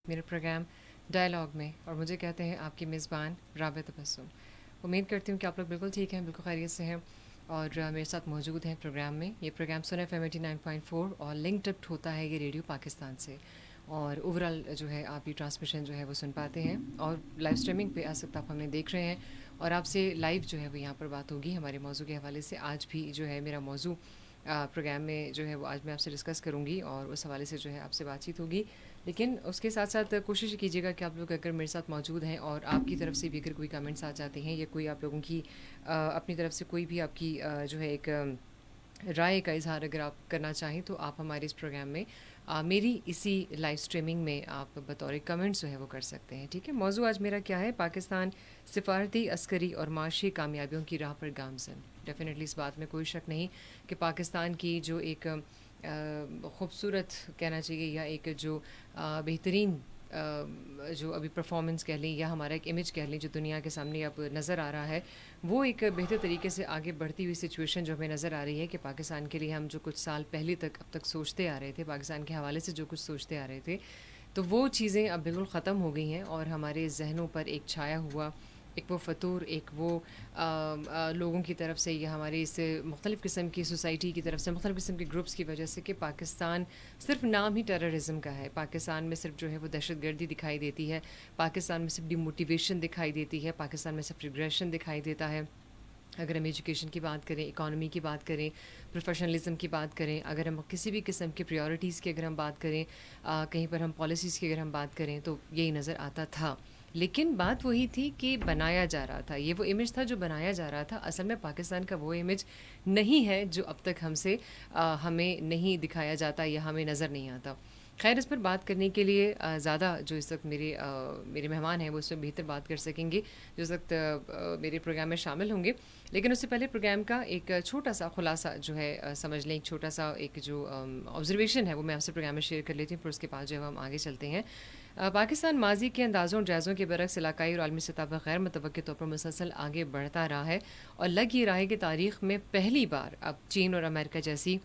میرے programme dialogue میں، اور مجھے کہتے ہیں آپ کی میزبان رابع تبسم۔ امید کرتی ہوں کہ آپ لوگ بالکل ٹھیک ہیں، بالکل خیریت سے ہیں، اور میرے ساتھ موجود ہیں پروگرام میں۔ یہ پروگرام سن ایف ایم 89.4 اور لنکڈ اپ ہوتا ہے یہ ریڈیو پاکستان سے، اور اوورال جو ہے آپ یہ ٹرانسمیشن جو ہے وہ سن پاتے ہیں، اور لائیو اسٹریمنگ پہ اس وقت آپ ہمیں دیکھ رہے ہیں، اور آپ سے لائیو جو ہے وہ یہاں پر بات ہوگی ہمارے موضوع کے حوالے سے۔ آج بھی جو ہے میرا موضوع پروگرام میں جو ہے وہ آج میں آپ سے ڈسکس کروں گی، اور اس حوالے سے جو ہے آپ سے بات چیت ہوگی، لیکن اس کے ساتھ ساتھ کوشش کیجیے گا کہ آپ لوگ اگر میرے ساتھ موجود ہیں اور آپ کی طرف سے بھی اگر کوئی کمنٹس آ جاتے ہیں، یا کوئی آپ لوگوں کی اپنی طرف سے کوئی بھی آپ کی جو ہے ایک رائے کا اظہار اگر آپ کرنا چاہیں، تو آپ ہمارے اس پروگرام میں میری اسی لائیو اسٹریمنگ میں آپ بطور کمنٹس جو ہے وہ کر سکتے ہیں، ٹھیک ہے۔ موضوع آج میرا کیا ہے؟ پاکستان سفارتی، عسکری اور معاشی کامیابیوں کی راہ پر گامزن۔ ڈیفینیٹلی اس بات میں کوئی شک نہیں کہ پاکستان کی جو ایک خوبصورت کہنا چاہیے، یا ایک جو بہترین جو ابھی پرفارمنس کہہ لیں، یا ہمارا ایک امیج کہہ لیں جو دنیا کے سامنے اب نظر آ رہا ہے، وہ ایک بہتر طریقے سے آگے بڑھتی ہوئی سچویشن جو ہمیں نظر آ رہی ہے کہ پاکستان کے لیے ہم جو کچھ سال پہلے تک اب تک سوچتے آ رہے تھے، پاکستان کے حوالے سے جو کچھ سوچتے آ رہے تھے، تو وہ چیزیں اب بالکل ختم ہو گئی ہیں، اور ہمارے ذہنوں پر ایک چھایا ہوا ایک وہ فطور، ایک وہ لوگوں کی طرف سے، یا ہمارے اس مختلف قسم کی سوسائٹی کی طرف سے، مختلف قسم کے گروپس کی وجہ سے، کہ پاکستان صرف نام ہی ٹیررزم کا ہے، پاکستان میں صرف جو ہے وہ دہشت گردی دکھائی دیتی ہے، پاکستان میں صرف ڈی موٹیویشن دکھائی دیتی ہے، پاکستان میں صرف ریگریشن دکھائی دیتا ہے۔ اگر ہم ایجوکیشن کی بات کریں، اکانومی کی بات کریں، پروفیشنلزم کی بات کریں، اگر ہم کسی بھی قسم کے پریورٹیز کی اگر ہم بات کریں، کہیں پر ہم پالیسیز کی اگر ہم بات کریں، تو یہی نظر آتا تھا۔ لیکن بات وہی تھی کہ بنایا جا رہا تھا، یہ وہ امیج تھا جو بنایا جا رہا تھا، اصل میں پاکستان کا وہ امیج نہیں ہے جو اب تک ہمیں نہیں دکھایا جاتا، یا ہمیں نظر نہیں آتا۔ خیر، اس پر بات کرنے کے لیے زیادہ جو اس وقت میرے مہمان ہیں وہ اس سے بہتر بات کر سکیں گے جو اس وقت میرے پروگرام میں شامل ہوں گے، لیکن اس سے پہلے پروگرام کا ایک چھوٹا سا خلاصہ جو ہے سمجھ لیں، ایک چھوٹا سا ایک جو آبزرویشن ہے وہ میں آپ سے پروگرام میں شیئر کر لیتی ہوں، پھر اس کے بعد جو ہے ہم آگے چلتے ہیں۔ پاکستان ماضی کے اندازوں اور جائزوں کے برعکس علاقائی اور عالمی سطح پر غیر متوقع طور پر مسلسل آگے بڑھتا رہا ہے، اور لگ یہ رہا ہے کہ تاریخ میں پہلی بار اب چین اور امریکہ جیسی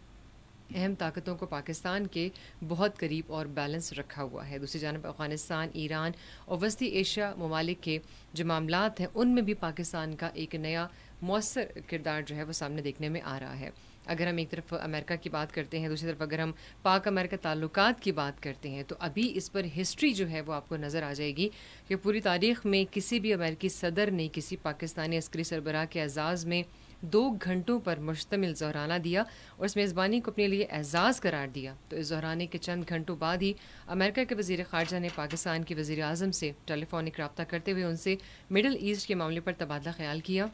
اہم طاقتوں کو پاکستان کے بہت قریب اور بیلنس رکھا ہوا ہے۔ دوسری جانب افغانستان، ایران اور وسطی ایشیا ممالک کے جو معاملات ہیں، ان میں بھی پاکستان کا ایک نیا مؤثر کردار جو ہے وہ سامنے دیکھنے میں آ رہا ہے۔ اگر ہم ایک طرف امریکہ کی بات کرتے ہیں، دوسری طرف اگر ہم پاک امریکہ تعلقات کی بات کرتے ہیں، تو ابھی اس پر ہسٹری جو ہے وہ آپ کو نظر آ جائے گی کہ پوری تاریخ میں کسی بھی امریکی صدر نے کسی پاکستانی عسکری سربراہ کے اعزاز میں 2 گھنٹوں پر مشتمل ظہرانہ دیا، اور اس میزبانی کو اپنے لیے اعزاز قرار دیا۔ تو اس ظہرانے کے چند گھنٹوں بعد ہی امریکہ کے وزیر خارجہ نے پاکستان کے وزیر اعظم سے ٹیلی فونک رابطہ کرتے ہوئے ان سے مڈل ایسٹ کے معاملے پر تبادلہ خیال کیا،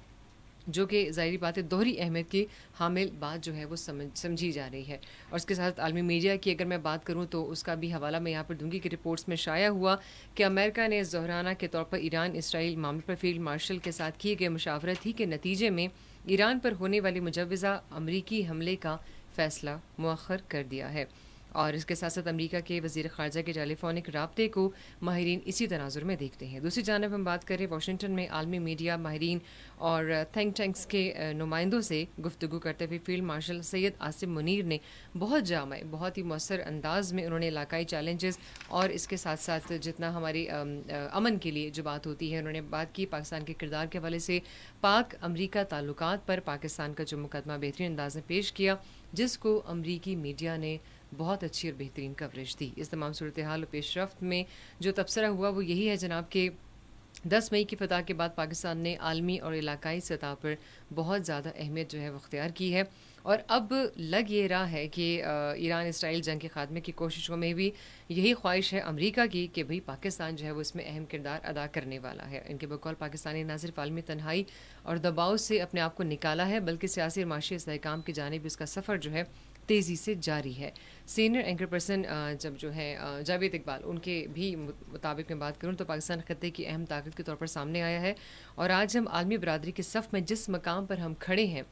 جو کہ ظاہری بات ہے دوہری اہمیت کی حامل بات جو ہے وہ سمجھی جا رہی ہے۔ اور اس کے ساتھ عالمی میڈیا کی اگر میں بات کروں تو اس کا بھی حوالہ میں یہاں پر دوں گی کہ رپورٹس میں شائع ہوا کہ امریکہ نے ظہرانہ کے طور پر ایران اسرائیل معاملے پر فیلڈ مارشل کے ساتھ کیے گئے مشاورت ہی کے نتیجے میں ایران پر ہونے والے مجوزہ امریکی حملے کا فیصلہ مؤخر کر دیا ہے۔ اور اس کے ساتھ ساتھ امریکہ کے وزیر خارجہ کے ٹیلی فونک رابطے کو ماہرین اسی تناظر میں دیکھتے ہیں۔ دوسری جانب ہم بات کریں واشنگٹن میں عالمی میڈیا، ماہرین اور تھنک ٹینکس کے نمائندوں سے گفتگو کرتے ہوئے فیلڈ مارشل سید عاصم منیر نے بہت جامع، بہت ہی مؤثر انداز میں انہوں نے علاقائی چیلنجز اور اس کے ساتھ ساتھ جتنا ہماری امن کے لیے جو بات ہوتی ہے، انہوں نے بات کی پاکستان کے کردار کے حوالے سے، پاک امریکہ تعلقات پر پاکستان کا جو مقدمہ بہترین انداز میں پیش کیا، جس کو امریکی میڈیا نے بہت اچھی اور بہترین کوریج دی۔ اس تمام صورتحال و پیش رفت میں جو تبصرہ ہوا وہ یہی ہے جناب کہ 10 مئی کی فتح کے بعد پاکستان نے عالمی اور علاقائی سطح پر بہت زیادہ اہمیت جو ہے وہ اختیار کی ہے، اور اب لگ یہ رہا ہے کہ ایران اسرائیل جنگ کے خاتمے کی کوششوں میں بھی یہی خواہش ہے امریکہ کی کہ بھئی پاکستان جو ہے وہ اس میں اہم کردار ادا کرنے والا ہے۔ ان کے بقول پاکستانی نہ صرف عالمی تنہائی اور دباؤ سے اپنے آپ کو نکالا ہے، بلکہ سیاسی اور معاشی استحکام کی جانب اس کا سفر جو ہے تیزی سے جاری ہے۔ سینئر اینکر پرسن جب جو ہے جاوید اقبال، ان کے بھی مطابق میں بات کروں تو پاکستان خطے کی اہم طاقت کے طور پر سامنے آیا ہے، اور آج ہم عالمی برادری کے صف میں جس مقام پر ہم کھڑے ہیں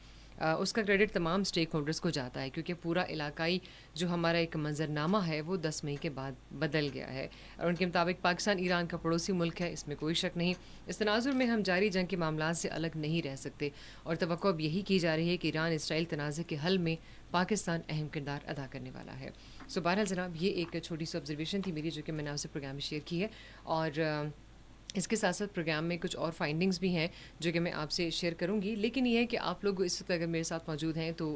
اس کا کریڈٹ تمام سٹیک ہولڈرز کو جاتا ہے، کیونکہ پورا علاقائی جو ہمارا ایک منظرنامہ ہے وہ 10 مئی کے بعد بدل گیا ہے، اور ان کے مطابق پاکستان ایران کا پڑوسی ملک ہے، اس میں کوئی شک نہیں۔ اس تناظر میں ہم جاری جنگ کے معاملات سے الگ نہیں رہ سکتے، اور توقع اب یہی کی جا رہی ہے کہ ایران اسرائیل تنازع کے حل میں پاکستان اہم کردار ادا کرنے والا ہے۔ سو بہرحال جناب یہ ایک چھوٹی سی آبزرویشن تھی میری جو کہ میں نے آپ سے پروگرام میں شیئر کی ہے، اور اس کے ساتھ ساتھ پروگرام میں کچھ اور فائنڈنگز بھی ہیں جو کہ میں آپ سے شیئر کروں گی، لیکن یہ ہے کہ آپ لوگ اس وقت اگر میرے ساتھ موجود ہیں تو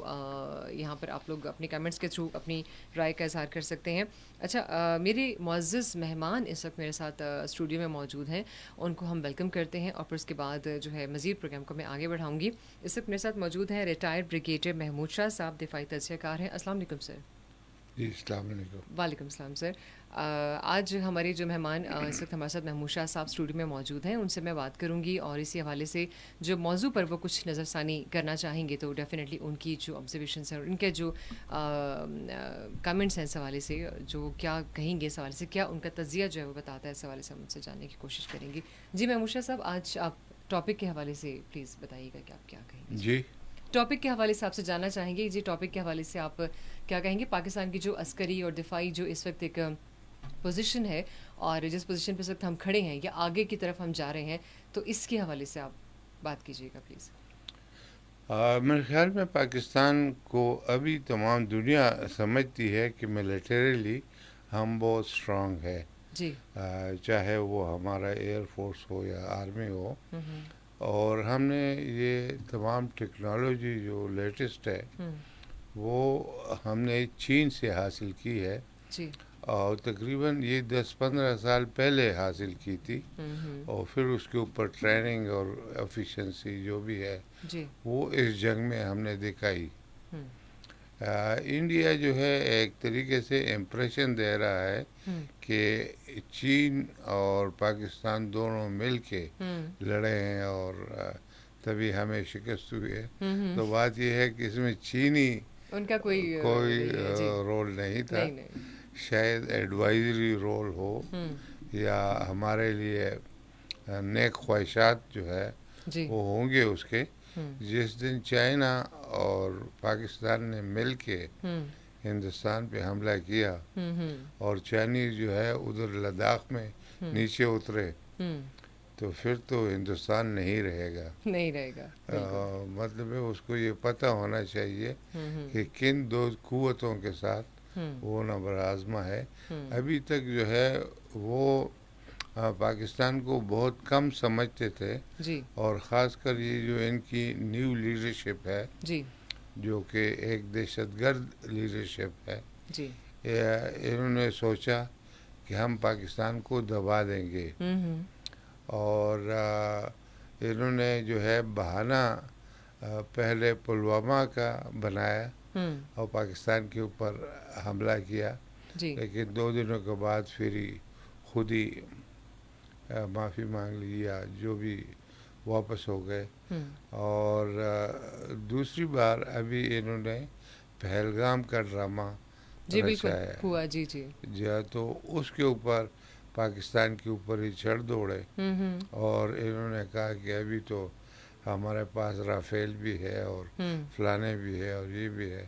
یہاں پر آپ لوگ اپنے کمنٹس کے تھرو اپنی رائے کا اظہار کر سکتے ہیں۔ اچھا، میرے معزز مہمان اس وقت میرے ساتھ اسٹوڈیو میں موجود ہیں، ان کو ہم ویلکم کرتے ہیں اور پھر اس کے بعد جو ہے مزید پروگرام کو میں آگے بڑھاؤں گی۔ اس وقت میرے ساتھ موجود ہیں ریٹائرڈ بریگیڈیئر محمود شاہ صاحب، دفاعی تجزیہ کار ہیں۔ السلام علیکم سر۔ جی السلام علیکم۔ وعلیکم السلام سر۔ آج ہمارے جو مہمان اس وقت ہمارے ساتھ محمود شاہ صاحب اسٹوڈیو میں موجود ہیں، ان سے میں بات کروں گی اور اسی حوالے سے جو موضوع پر وہ کچھ نظر ثانی کرنا چاہیں گے تو ڈیفینیٹلی ان کی جو آبزرویشنس ہیں اور ان کے جو کمنٹس ہیں اس حوالے سے، جو کیا کہیں گے اس حوالے سے، کیا ان کا تجزیہ جو ہے وہ بتاتا ہے، اس حوالے سے ہم ان سے جاننے کی کوشش کریں گے۔ جی محمود شاہ صاحب، آج آپ ٹاپک کے حوالے سے پلیز بتائیے گا کہ آپ کیا کہیں گے۔ جی ٹاپک کے حوالے سے آپ سے جاننا چاہیں گے، جی ٹاپک کے حوالے سے آپ کیا کہیں گے؟ پاکستان کی جو عسکری اور دفاعی جو اس وقت ایک پوزیشن ہے اور جس پوزیشن پہ اس وقت ہم کھڑے ہیں یا آگے کی طرف ہم جا رہے ہیں، تو اس کے حوالے سے آپ بات کیجیے گا پلیز۔ میرے خیال میں پاکستان کو ابھی تمام دنیا سمجھتی ہے کہ ملیٹریلی ہم بہت اسٹرانگ ہے، جی چاہے وہ ہمارا ایئر فورس ہو یا آرمی ہو، اور ہم نے یہ تمام ٹیکنالوجی جو لیٹسٹ ہے وہ ہم نے چین سے حاصل کی ہے، جی اور تقریباً یہ 10-15 سال پہلے حاصل کی تھی، اور پھر اس کے اوپر ٹریننگ اور ایفیشنسی جو بھی ہے جی وہ اس جنگ میں ہم نے دکھائی۔ انڈیا جو ہے ایک طریقے سے امپریشن دے رہا ہے کہ چین اور پاکستان دونوں مل کے لڑے ہیں اور تبھی ہمیں شکست ہوئی ہے، تو بات یہ ہے کہ اس میں چینی ان کا کوئی رول نہیں تھا، نہیں شاید ایڈوائزری رول ہو یا ہمارے لیے نیک خواہشات جو ہے جی وہ ہوں گے اس کے۔ جس دن چائنا اور پاکستان نے مل کے ہندوستان پہ حملہ کیا اور چائنیز جو ہے ادھر لداخ میں نیچے اترے، تو پھر تو ہندوستان نہیں رہے گا، نہیں رہے گا۔ مطلب ہے اس کو یہ پتہ ہونا چاہیے کہ کن دو قوتوں کے ساتھ وہ نبر آزما ہے۔ ابھی تک جو ہے وہ پاکستان کو بہت کم سمجھتے تھے، جی اور خاص کر یہ جو ان کی نیو لیڈرشپ ہے جی جو کہ ایک دہشت گرد لیڈرشپ ہے، جی انہوں نے سوچا کہ ہم پاکستان کو دبا دیں گے، اور انہوں نے جو ہے بہانہ پہلے پلوامہ کا بنایا اور پاکستان کے اوپر حملہ کیا، جی لیکن 2 دنوں کے بعد پھر ہی خود ہی معافی مانگ لی یا جو بھی واپس ہو گئے۔ اور دوسری بار ابھی انہوں نے پہلگام کا ڈرامہ جی بالکل رچایا ہوا، جی جی ہے، تو اس کے اوپر پاکستان کے اوپر ہی چڑھ دوڑے، اور انہوں نے کہا کہ ابھی تو ہمارے پاس رافیل بھی ہے اور فلانے بھی ہے اور یہ بھی ہے،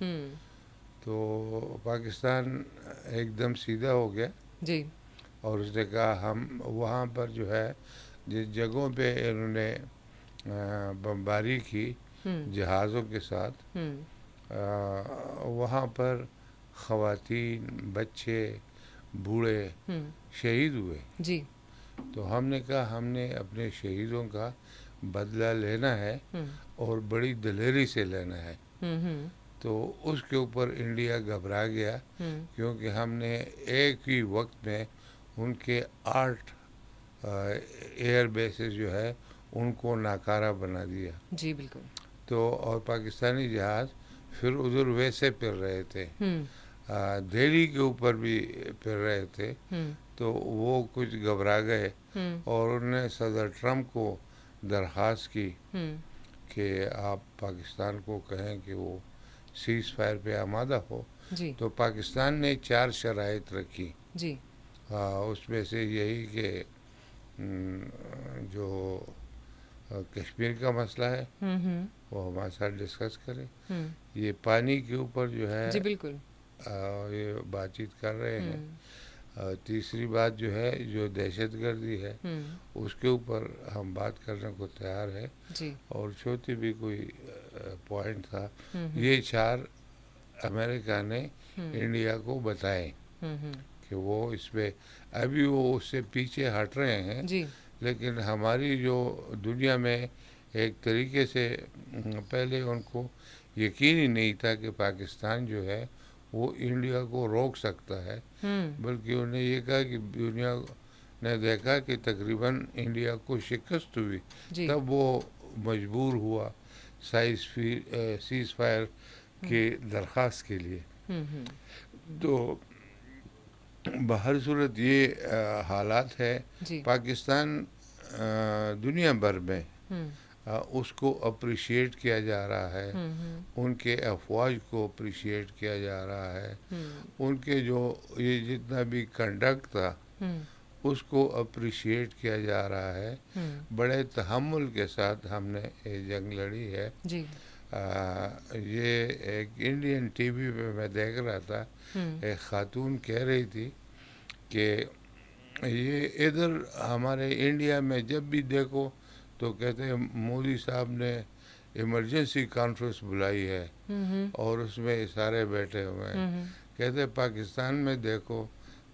تو پاکستان ایک دم سیدھا ہو گیا، جی اور اس نے کہا ہم وہاں پر جو ہے جس جگہوں پہ انہوں نے بمباری کی جہازوں کے ساتھ، وہاں پر خواتین، بچے، بوڑھے شہید ہوئے، جی تو ہم نے کہا ہم نے اپنے شہیدوں کا بدلہ لینا ہے اور بڑی دلیری سے لینا ہے۔ تو اس کے اوپر انڈیا گھبرا گیا، کیونکہ ہم نے ایک ہی وقت میں ان کے 8 ایئر بیسز جو ہے ان کو ناکارہ بنا دیا، جی بالکل تو اور پاکستانی جہاز پھر ادھر ویسے پھر رہے تھے، دہلی کے اوپر بھی پھر رہے تھے، تو وہ کچھ گھبرا گئے اور انہوں نے صدر ٹرمپ کو درخواست کی کہ آپ پاکستان کو کہیں کہ وہ سیز فائر پہ آمادہ ہو، جی تو پاکستان نے 4 شرائط رکھی، جی اس میں سے یہی کہ جو کشمیر کا مسئلہ ہے وہ ہمارے ساتھ ڈسکس کرے، یہ پانی کے اوپر جو ہے جی بالکل یہ بات چیت کر رہے ہیں، تیسری بات جو ہے جو دہشت گردی ہے اس کے اوپر ہم بات کرنے کو تیار ہے، جی اور چوتھی بھی کوئی پوائنٹ تھا، یہ 4 امریکہ نے انڈیا کو بتائے ہوں کہ وہ اس پہ ابھی وہ اس سے پیچھے ہٹ رہے ہیں، جی لیکن ہماری جو دنیا میں ایک طریقے سے پہلے ان کو یقین ہی نہیں تھا کہ پاکستان جو ہے وہ انڈیا کو روک سکتا ہے، بلکہ انہیں یہ کہا کہ دنیا نے دیکھا کہ تقریباً انڈیا کو شکست ہوئی، جی تب وہ مجبور ہوا سیز فائر کی درخواست کے لیے. ہوں تو بہر صورت یہ حالات ہے. جی پاکستان دنیا بھر میں ہوں اس کو اپریشیٹ کیا جا رہا ہے، ہوں ان کے افواج کو اپریشیٹ کیا جا رہا ہے، ہوں ان کے جو یہ جتنا بھی کنڈکٹ تھا ہوں اس کو اپریشیٹ کیا جا رہا ہے. ہوں بڑے تحمل کے ساتھ ہم نے یہ جنگ لڑی ہے. جی یہ ایک انڈین ٹی وی پہ میں دیکھ رہا تھا، ہوں ایک خاتون کہہ رہی تھی کہ یہ ادھر ہمارے انڈیا میں جب بھی دیکھو تو کہتے ہیں مودی صاحب نے ایمرجنسی کانفرنس بلائی ہے ہوں اور اس میں سارے بیٹھے ہوئے ہیں. ہوں کہتے پاکستان میں دیکھو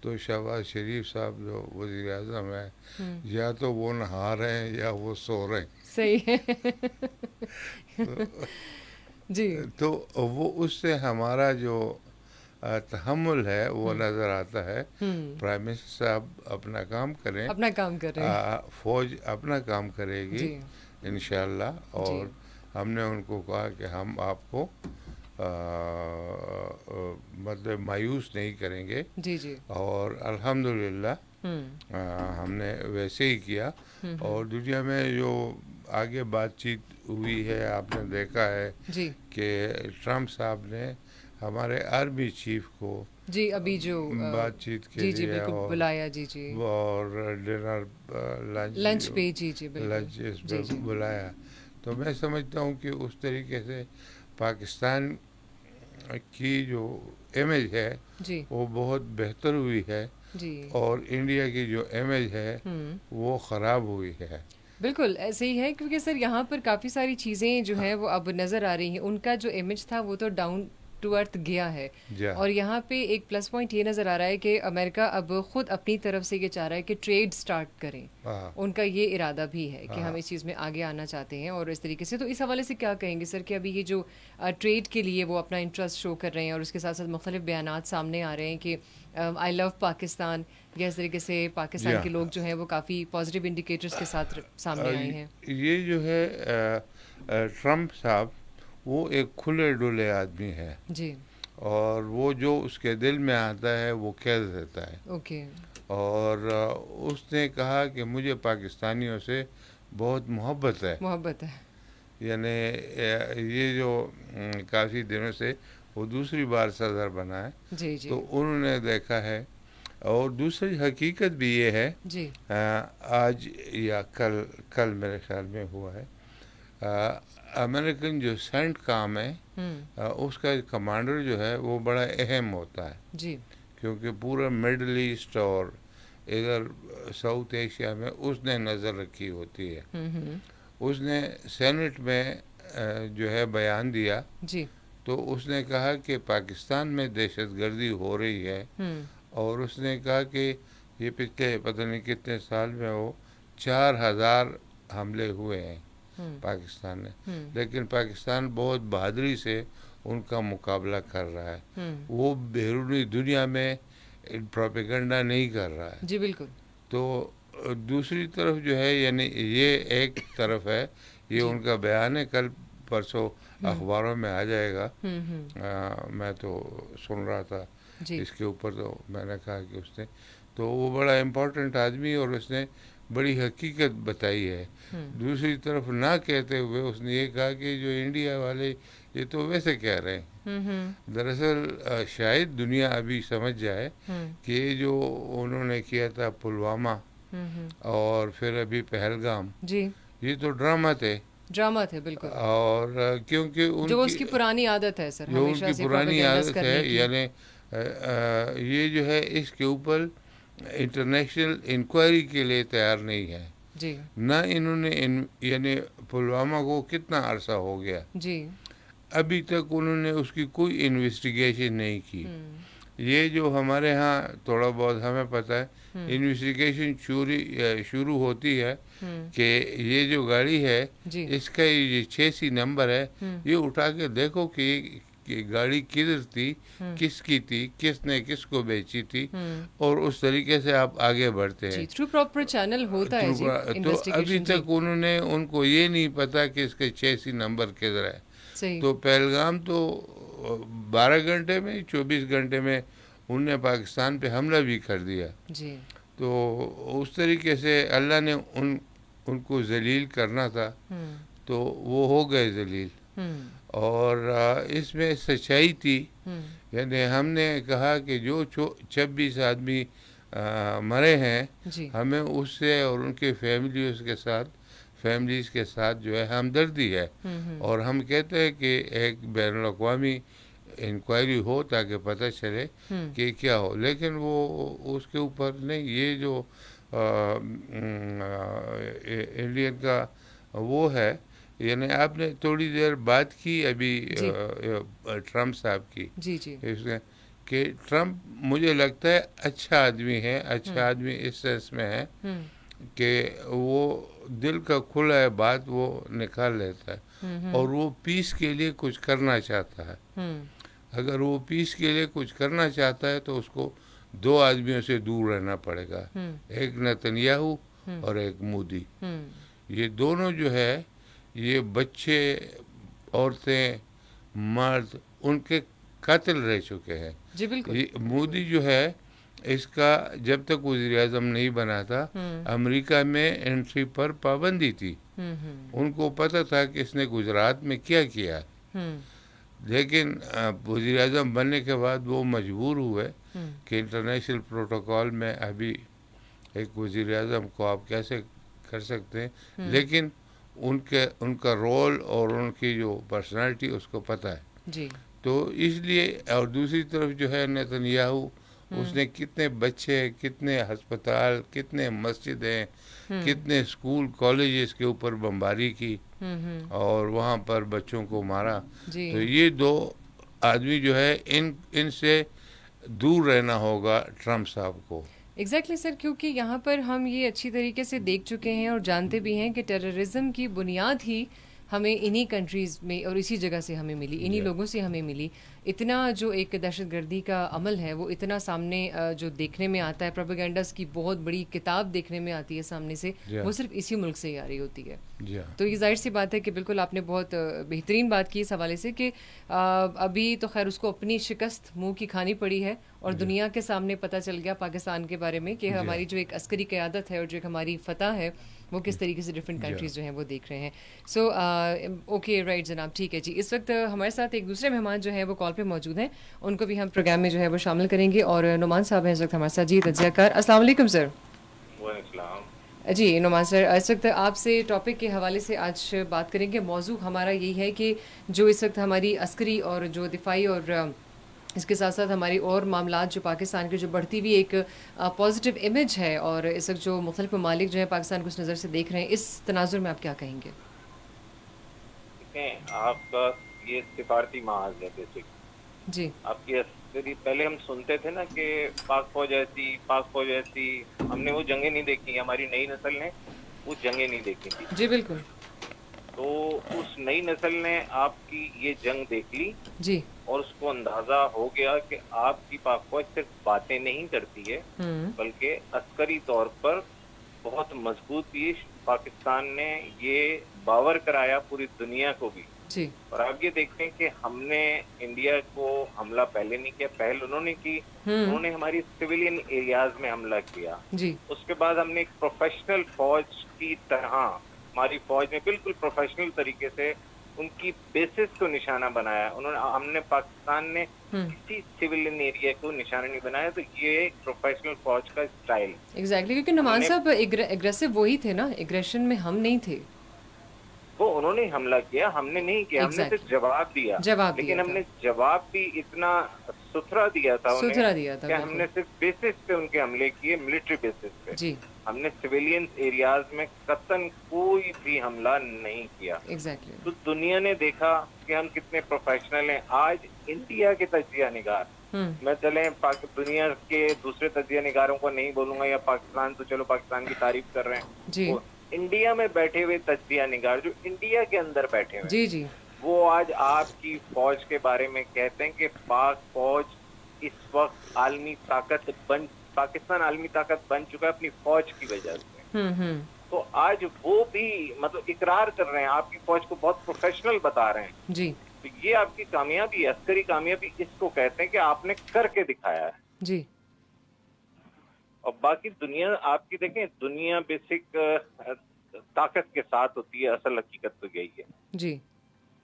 تو شہباز شریف صاحب جو وزیر اعظم ہے، ہوں یا تو وہ نہا رہے ہیں یا وہ سو رہے ہیں. صحیح ہے جی تو وہ اس سے ہمارا جو تحمل ہے وہ نظر آتا ہے. ہوں پرائم منسٹر صاحب اپنا کام کریں، اپنا کام کر رہے ہیں فوج اپنا کام کرے گی جی انشاءاللہ، جی اور ہم نے ان کو کہا کہ ہم آپ کو مطلب مایوس نہیں کریں گے، جی جی اور الحمدللہ ہوں ہم نے ویسے ہی کیا. اور دنیا میں جو آگے بات چیت ہوئی ہے آپ نے دیکھا ہے جی کہ ٹرمپ صاحب نے ہمارے آرمی چیف کو جی ابھی جو بات چیت کے جی جی لیے بالکل بلایا جی جی اور ڈنر لنچ پہ جی جی بالکل لنچ اس پہ جی جی بلایا. تو میں سمجھتا ہوں کہ اس طریقے سے پاکستان کی جو امیج ہے جی وہ بہت بہتر ہوئی ہے، جی اور انڈیا کی جو امیج ہے ہوں وہ خراب ہوئی ہے. بالکل ایسے ہی ہے کیونکہ سر یہاں پر کافی ساری چیزیں جو ہیں وہ اب نظر آ رہی ہیں. ان کا جو امیج تھا وہ تو ڈاؤن ٹو ارتھ گیا ہے، جا اور یہاں پہ ایک پلس پوائنٹ یہ نظر آ رہا ہے کہ امریکہ اب خود اپنی طرف سے یہ چاہ رہا ہے کہ ٹریڈ سٹارٹ کریں. ہاں ان کا یہ ارادہ بھی ہے کہ ہم ہاں اس چیز میں آگے آنا چاہتے ہیں اور اس طریقے سے. تو اس حوالے سے کیا کہیں گے سر کہ ابھی یہ جو ٹریڈ کے لیے وہ اپنا انٹرسٹ شو کر رہے ہیں اور اس کے ساتھ ساتھ مختلف بیانات سامنے آ رہے ہیں کہ آئی لو پاکستان، یا اس طریقے سے پاکستان جا کے لوگ جو ہیں وہ کافی پازیٹیو انڈیکیٹرز کے ساتھ سامنے آئے ہیں. یہ جو ہے ٹرمپ صاحب وہ ایک کھلے ڈلے آدمی ہے، جی اور وہ جو اس کے دل میں آتا ہے وہ کہہ دیتا ہے. اوکے اور اس نے کہا کہ مجھے پاکستانیوں سے بہت محبت ہے. محبت ہے یعنی یہ جو کافی دنوں سے وہ دوسری بار صدر بنا ہے، جی جی تو انہوں نے دیکھا ہے. اور دوسری حقیقت بھی یہ ہے، جی آج یا کل میرے خیال میں ہوا ہے، امریکن جو سینٹ کام ہے اس کا کمانڈر جو ہے وہ بڑا اہم ہوتا ہے، جی کیونکہ پورا مڈل ایسٹ اور ادھر ساؤتھ ایشیا میں اس نے نظر رکھی ہوتی ہے. اس نے سینٹ میں جو ہے بیان دیا، جی تو اس نے کہا کہ پاکستان میں دہشت گردی ہو رہی ہے، اور اس نے کہا کہ یہ پچھلے پتہ نہیں کتنے سال میں وہ 4000 حملے ہوئے ہیں پاکستان نے، لیکن پاکستان بہت بہادری سے ان کا مقابلہ کر رہا ہے. وہ بیرونی دنیا میں پروپیگنڈا نہیں کر رہا ہے. جی بالکل تو دوسری طرف جو ہے، یعنی یہ ایک طرف ہے، یہ جی ان کا بیان ہے، کل پرسوں اخباروں میں آ جائے گا. میں تو سن رہا تھا جی اس کے اوپر، تو میں نے کہا کہ اس نے تو وہ بڑا امپورٹنٹ آدمی، اور اس نے بڑی حقیقت بتائی ہے. دوسری طرف نہ کہتے ہوئے اس نے یہ کہا کہ جو انڈیا والے یہ تو ویسے کہہ رہے ہیں. دراصل شاید دنیا ابھی سمجھ جائے کہ یہ جو انہوں نے کیا تھا پلوامہ اور پھر ابھی پہلگام، جی یہ تو ڈرامہ تھے. ڈرامہ تھے بالکل، اور کیونکہ جو اس کی پرانی عادت ہے سر، جو ان ہمیشہ کی سے پرانی پروپیگنڈاز عادت ہے، کرنے کی. یعنی یہ جو ہے اس کے اوپر انٹرنیشنل انکوائری کے لیے تیار نہیں ہے. جی نہ انہوں نے یعنی پلوامہ کو کتنا عرصہ ہو گیا، جی ابھی تک انہوں نے اس کی کوئی انویسٹیگیشن نہیں کی. یہ جو ہمارے ہاں تھوڑا بہت ہمیں پتہ ہے انویسٹیگیشن شروع ہوتی ہے کہ یہ جو گاڑی ہے اس کا یہ 86 نمبر ہے، یہ اٹھا کے دیکھو کہ گاڑی کدھر تھی، کس کی تھی، کس نے کس کو بیچی تھی، اور اس طریقے سے آپ آگے بڑھتے ہیں. تھرو پراپر چینل ہوتا ہے جی تو ابھی تک ان کو یہ نہیں پتا کہ اس کے 86 نمبر کدھر ہے. تو پہلگام تو 12 گھنٹے میں 24 گھنٹے میں انہوں نے پاکستان پہ حملہ بھی کر دیا. تو اس طریقے سے اللہ نے ان کو ذلیل کرنا تھا تو وہ ہو گئے ذلیل. اور اس میں سچائی تھی، یعنی ہم نے کہا کہ جو 26 آدمی مرے ہیں ہمیں اس سے اور ان کے فیملیز کے ساتھ جو ہے ہمدردی ہے، اور ہم کہتے ہیں کہ ایک بین الاقوامی انکوائری ہو تاکہ پتہ چلے کہ کیا ہو. لیکن وہ اس کے اوپر نہیں، یہ جو انڈین کا وہ ہے، یعنی آپ نے تھوڑی دیر بات کی ابھی ٹرمپ صاحب کی، اس میں کہ ٹرمپ مجھے لگتا ہے اچھا آدمی ہے. اچھا آدمی اس سینس میں ہے کہ وہ دل کا کھلا ہے بات وہ نکال لیتا ہے، اور وہ پیس کے لیے کچھ کرنا چاہتا ہے. اگر وہ پیس کے لیے کچھ کرنا چاہتا ہے تو اس کو 2 آدمیوں سے دور رہنا پڑے گا، ایک نتنیاہو اور ایک مودی. یہ دونوں جو ہے یہ بچے، عورتیں، مرد ان کے قاتل رہ چکے ہیں. مودی جو ہے اس کا جب تک وزیر اعظم نہیں بنا تھا امریکہ میں انٹری پر پابندی تھی. ان کو پتہ تھا کہ اس نے گجرات میں کیا کیا، لیکن وزیر اعظم بننے کے بعد وہ مجبور ہوئے کہ انٹرنیشنل پروٹوکول میں ابھی ایک وزیر اعظم کو آپ کیسے کر سکتے ہیں، لیکن ان کا رول اور ان کی جو پرسنالٹی اس کو پتہ ہے. تو اس لیے، اور دوسری طرف جو ہے نتنیاہو، اس نے کتنے بچے، کتنے ہسپتال، کتنے مسجدیں، کتنے اسکول کالجز کے اوپر بمباری کی اور وہاں پر بچوں کو مارا. تو یہ 2 آدمی جو ہے ان سے دور رہنا ہوگا ٹرمپ صاحب کو. ایگزیکٹلی سر، کیونکہ یہاں پر ہم یہ اچھی طریقے سے دیکھ چکے ہیں اور جانتے بھی ہیں کہ ٹیررزم کی بنیاد ہی ہمیں انہی کنٹریز میں اور اسی جگہ سے ہمیں ملی، انہی لوگوں سے ہمیں ملی. اتنا جو ایک دہشت گردی کا عمل ہے وہ اتنا سامنے جو دیکھنے میں آتا ہے، پروپیگنڈاز کی بہت بڑی کتاب دیکھنے میں آتی ہے سامنے سے، وہ صرف اسی ملک سے ہی آ رہی ہوتی ہے. تو یہ ظاہر سی بات ہے کہ بالکل آپ نے بہت بہترین بات کی اس حوالے سے کہ ابھی تو خیر اس کو اپنی شکست منہ کی کھانی پڑی ہے، اور دنیا کے سامنے پتہ چل گیا پاکستان کے بارے میں کہ ہماری جو ایک عسکری قیادت ہے اور جو ایک ہماری فتح ہے وہ کس طریقے سے ڈفرینٹ کنٹریز جو ہیں وہ دیکھ رہے ہیں. سو اوکے رائٹ جناب، ٹھیک ہے جی. اس وقت ہمارے ساتھ ایک دوسرے مہمان جو ہیں وہ کال پہ موجود ہیں، ان کو بھی ہم پروگرام میں جو ہے وہ شامل کریں گے. اور نعمان صاحب ہیں اس وقت ہمارے ساتھ. جی تجزیہ کار، السلام علیکم سر. وعلیکم. جی نعمان سر، اس وقت آپ سے ٹاپک کے حوالے سے آج بات کریں گے. موضوع ہمارا یہی ہے کہ جو اس وقت ہماری عسکری اور جو دفاعی اور اس کے ساتھ ساتھ ہماری اور معاملات جو پاکستان کی جو بڑھتی ہوئی ایک پازیٹیو امیج ہے، اور اس وقت جو مختلف ممالک جو ہے پاکستان کو اس نظر سے دیکھ رہے ہیں، اس تناظر میں آپ کیا کہیں گے؟ دیکھیں، آپ کا یہ سفارتی محاذ ہے بیسک. جی. آپ کی عسکری، پہلے ہم سنتے تھے نا کہ پاک فوج ایسی، ہم نے وہ جنگیں نہیں دیکھی، ہماری نئی نسل نے وہ جنگیں نہیں دیکھی تھی. جی بالکل. تو اس نئی نسل نے آپ کی یہ جنگ دیکھ لی جی، اور اس کو اندازہ ہو گیا کہ آپ کی پاک فوج صرف باتیں نہیں کرتی ہے بلکہ عسکری طور پر بہت مضبوط بھی. پاکستان نے یہ باور کرایا پوری دنیا کو بھی. جی. اور آپ یہ دیکھیں کہ ہم نے انڈیا کو حملہ پہلے نہیں کیا، پہل انہوں نے کی. انہوں نے ہماری سویلین ایریاز میں حملہ کیا. جی. اس کے بعد ہم نے ایک پروفیشنل فوج کی طرح، ہماری فوج نے بالکل پروفیشنل طریقے سے ان کی بیسز کو نشانہ بنایا. ہم نے پاکستان نے کسی سویلین ایریا کو نشانہ نہیں بنایا. تو یہ ایک پروفیشنل فوج کا اسٹائل. ایگزیکٹلی، کیونکہ نعمان صاحب ایگریسو وہی تھے نا، ایگریشن میں ہم نہیں تھے. وہ انہوں نے حملہ کیا، ہم نے نہیں کیا. ہم نے صرف جواب دیا، لیکن ہم نے جواب بھی اتنا ستھرا دیا تھا انہیں کہ ہم نے صرف بیسس پہ ان کے حملے کیے، ملٹری بیسس پہ. جی. ہم نے سویلینز ایریاز میں قطعاً کوئی بھی حملہ نہیں کیا. ایگزیکٹلی. تو دنیا نے دیکھا کہ ہم کتنے پروفیشنل ہیں. آج انڈیا کے تجزیہ نگار، میں چلیں دنیا کے دوسرے تجزیہ نگاروں کو نہیں بولوں گا، یا پاکستان تو چلو پاکستان کی تعریف کر رہے ہیں، جی وہ انڈیا میں بیٹھے ہوئے تجزیہ نگار جو انڈیا کے اندر بیٹھے ہوئے جی جی وہ آج آپ کی فوج کے بارے میں کہتے ہیں کہ پاک فوج اس وقت عالمی طاقت پاکستان عالمی طاقت بن چکا ہے اپنی فوج کی وجہ سے. تو آج وہ بھی مطلب اقرار کر رہے ہیں، آپ کی فوج کو بہت پروفیشنل بتا رہے ہیں. جی تو یہ آپ کی کامیابی ہے، عسکری کامیابی اس کو کہتے ہیں کہ آپ نے کر کے دکھایا ہے. جی. اور باقی دنیا آپ کی دیکھیں، دنیا بیسک طاقت کے ساتھ ہوتی ہے. اصل حقیقت تو یہی ہے. جی.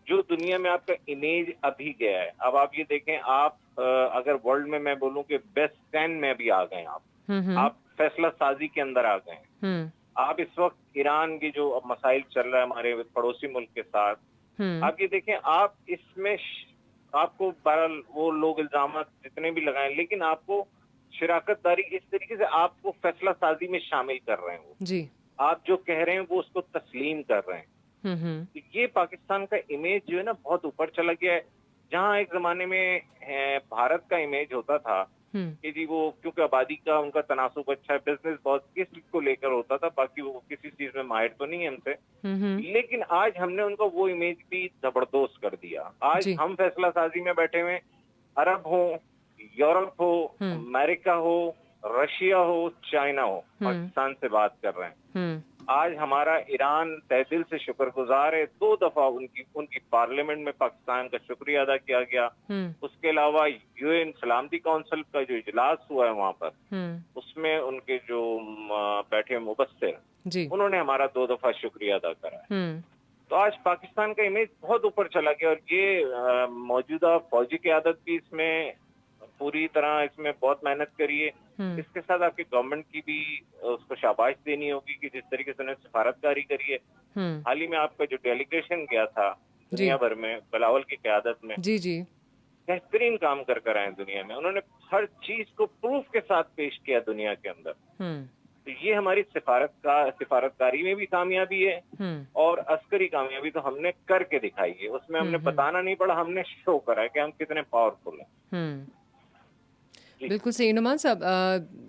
جو دنیا میں آپ کا امیج ابھی گیا ہے، اب آپ یہ دیکھیں، آپ اگر ورلڈ میں بولوں کہ بیسٹ 10 میں بھی آ گئے آپ فیصلہ سازی کے اندر آ گئے ہیں. آپ اس وقت ایران کی جو مسائل چل رہا ہے ہمارے پڑوسی ملک کے ساتھ، آپ یہ دیکھیں، آپ اس میں آپ کو بہرحال وہ لوگ الزامات جتنے بھی لگائیں، لیکن آپ کو شراکت داری اس طریقے سے آپ کو فیصلہ سازی میں شامل کر رہے ہیں. وہ جی. آپ جو کہہ رہے ہیں وہ اس کو تسلیم کر رہے ہیں. تو یہ پاکستان کا امیج جو ہے نا بہت اوپر چلا گیا ہے. جہاں ایک زمانے میں بھارت کا امیج ہوتا تھا کہ جی وہ کیونکہ آبادی کا ان کا تناسب اچھا ہے، بزنس بہت اس کو لے کر ہوتا تھا، باقی وہ کسی چیز میں ماہر تو نہیں ہے ہم سے، لیکن آج ہم نے ان کا وہ امیج بھی زبردست کر دیا. آج ہم فیصلہ سازی میں بیٹھے ہوئے، عرب ہو، یورپ ہو، امریکہ ہو، رشیا ہو، چائنا ہو، پاکستان سے بات کر رہے ہیں. آج ہمارا ایران تہ دل سے شکر گزار ہے. 2 دفعہ ان کی پارلیمنٹ میں پاکستان کا شکریہ ادا کیا گیا. اس کے علاوہ یو این سلامتی کونسل کا جو اجلاس ہوا ہے وہاں پر، اس میں ان کے جو بیٹھے مبصر، انہوں نے ہمارا 2 دفعہ شکریہ ادا کرا ہے. تو آج پاکستان کا امیج بہت اوپر چلا گیا. اور یہ موجودہ فوجی قیادت بھی اس میں پوری طرح اس میں بہت محنت کری ہے. اس کے ساتھ آپ کی گورنمنٹ کی بھی اس کو شاباش دینی ہوگی کہ جس طریقے سے انہوں نے سفارتکاری کری ہے. حال ہی میں آپ کا جو ڈیلیگیشن گیا تھا دنیا بھر میں بلاول کی قیادت میں، جی جی بہترین کام کر آئے دنیا میں. انہوں نے ہر چیز کو پروف کے ساتھ پیش کیا دنیا کے اندر. تو یہ ہماری سفارتکاری میں بھی کامیابی ہے، اور عسکری کامیابی تو ہم نے کر کے دکھائی ہے. اس میں ہم نے بتانا نہیں پڑا، ہم نے شو کرا ہے کہ ہم کتنے پاورفل ہیں. بالکل صحیح. نعمان صاحب،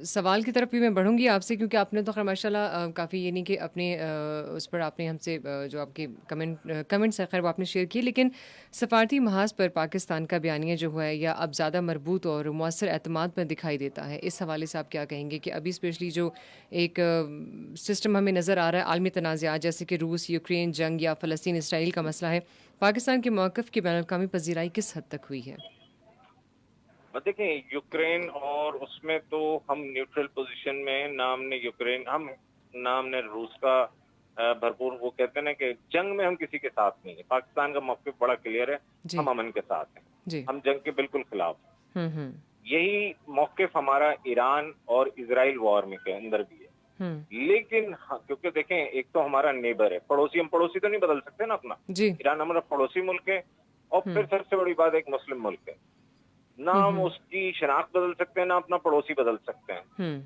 سوال کی طرف بھی میں بڑھوں گی آپ سے، کیونکہ آپ نے تو خیر ماشاء اللہ کافی یہ نہیں کہ اپنے اس پر آپ نے ہم سے جو آپ کے کمنٹس ہیں خیر وہ آپ نے شیئر کیے، لیکن سفارتی محاذ پر پاکستان کا بیانیہ جو ہے یا اب زیادہ مربوط اور مؤثر اعتماد میں دکھائی دیتا ہے. اس حوالے سے آپ کیا کہیں گے کہ ابھی اسپیشلی جو ایک سسٹم ہمیں نظر آ رہا ہے، عالمی تنازعات جیسے کہ روس یوکرین جنگ یا فلسطین اسرائیل کا مسئلہ ہے، پاکستان کے موقف کی بین الاقوامی پذیرائی کس حد تک ہوئی ہے؟ دیکھیں، یوکرین اور اس میں تو ہم نیوٹرل پوزیشن میں، نہ ہم نے روس کا بھرپور، وہ کہتے ہیں نا کہ جنگ میں ہم کسی کے ساتھ نہیں ہیں. پاکستان کا موقف بڑا کلیئر ہے، ہم امن کے ساتھ ہیں، ہم جنگ کے بالکل خلاف ہیں. یہی موقف ہمارا ایران اور اسرائیل وار میں کے اندر بھی ہے. لیکن کیونکہ دیکھیں، ایک تو ہمارا نیبر ہے، پڑوسی، ہم پڑوسی تو نہیں بدل سکتے نا اپنا. ایران ہمارا پڑوسی ملک ہے، اور پھر سب سے بڑی بات ایک مسلم ملک ہے. نہ ہم اس کی شناخت بدل سکتے ہیں، نہ اپنا پڑوسی بدل سکتے ہیں.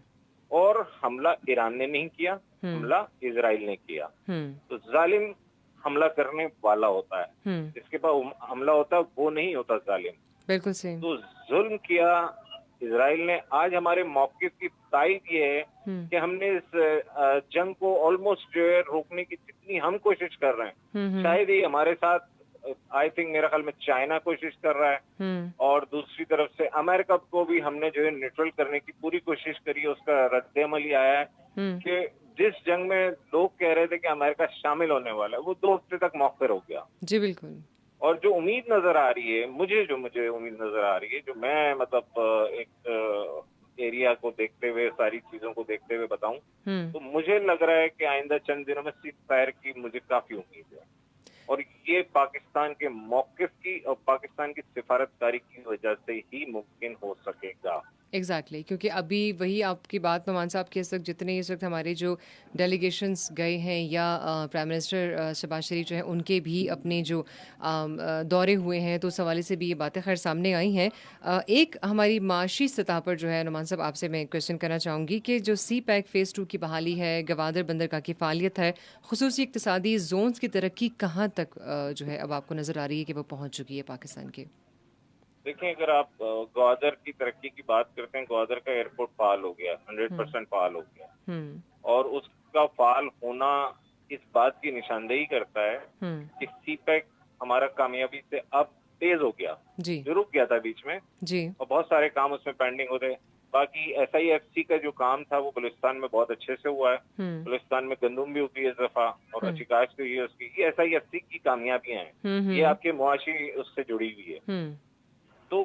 اور حملہ ایران نے نہیں کیا، حملہ اسرائیل نے کیا. تو ظالم حملہ کرنے والا ہوتا ہے، جس کے پاس حملہ ہوتا ہے وہ نہیں ہوتا ظالم. بالکل صحیح. تو ظلم کیا اسرائیل نے. آج ہمارے موقف کی تائید یہ ہے کہ ہم نے اس جنگ کو آلموسٹ جو ہے روکنے کی جتنی ہم کوشش کر رہے ہیں، شاید ہی ہمارے ساتھ آئی تھنک میرا خیال میں چائنا کوشش کر رہا ہے، اور دوسری طرف سے امریکہ کو بھی ہم نے جو ہے نیوٹرل کرنے کی پوری کوشش کری ہے. اس کا رد عمل یہ آیا ہے کہ جس جنگ میں لوگ کہہ رہے تھے کہ امریکہ شامل ہونے والا ہے، وہ 2 ہفتے تک مؤخر ہو گیا. جی بالکل. اور جو امید نظر آ رہی ہے مجھے امید نظر آ رہی ہے، جو میں مطلب ایک ایریا کو دیکھتے ہوئے، ساری چیزوں کو دیکھتے ہوئے بتاؤں، تو مجھے لگ رہا ہے کہ آئندہ چند دنوں میں سیز فائر کی مجھے کافی امید ہے. اور یہ پاکستان کے موقف کی اور پاکستان کی سفارتکاری کی وجہ سے ہی ممکن ہو سکے گا. ایگزیکٹلی کیونکہ ابھی وہی آپ کی بات نعمان صاحب کے اس وقت جتنے اس وقت ہمارے جو ڈیلیگیشنس گئے ہیں یا پرائم منسٹر شہباز شریف جو ہیں ان کے بھی اپنے جو دورے ہوئے ہیں تو اس حوالے سے بھی یہ باتیں خیر سامنے آئی ہیں. ایک ہماری معاشی سطح پر جو ہے نعمان صاحب آپ سے میں کویشچن کرنا چاہوں گی کہ جو سی پیک فیز 2 کی بحالی ہے, گوادر بندرگاہ کی فعالیت ہے, خصوصی اقتصادی زونز کی ترقی کہاں تک جو ہے اب آپ کو نظر آ رہی ہے کہ وہ پہنچ چکی ہے پاکستان کے؟ دیکھیں اگر آپ گوادر کی ترقی کی بات کرتے ہیں, گوادر کا ایئرپورٹ فعال ہو گیا, 100% فعال ہو گیا, اور اس کا فعال ہونا اس بات کی نشاندہی کرتا ہے کہ سی پیک ہمارا کامیابی سے اب تیز ہو گیا, جو رک گیا تھا بیچ میں, اور بہت سارے کام اس میں پینڈنگ ہوتے. باقی ایس آئی ایف سی کا جو کام تھا وہ بلوچستان میں بہت اچھے سے ہوا ہے. بلوچستان میں گندم بھی ہوتی ہے اس دفعہ, اور اچھی کاشت ہوئی ہے اس کی. یہ ایس آئی ایف سی کی کامیابیاں ہیں, یہ آپ کے معاشی اس سے جڑی ہوئی ہے. تو